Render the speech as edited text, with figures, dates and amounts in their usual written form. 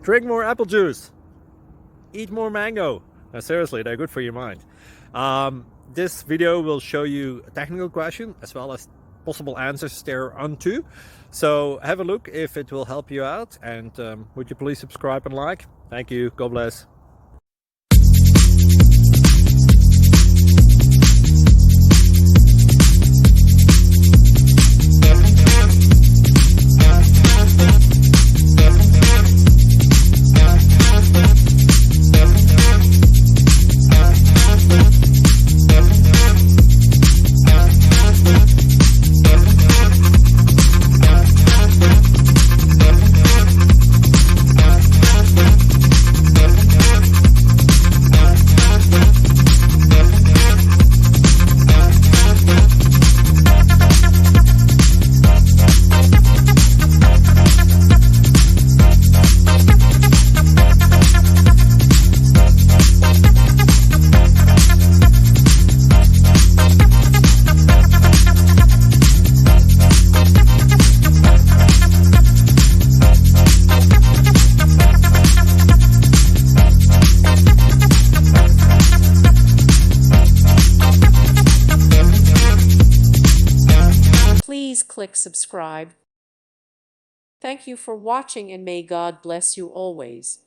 Drink more apple juice. Eat more mango. Seriously, they're good for your mind. This video will show you a technical question as well as possible answers thereunto. So have a look if it will help you out, and would you please subscribe and like? Thank you. God bless. Please click subscribe. Thank you for watching, and may God bless you always.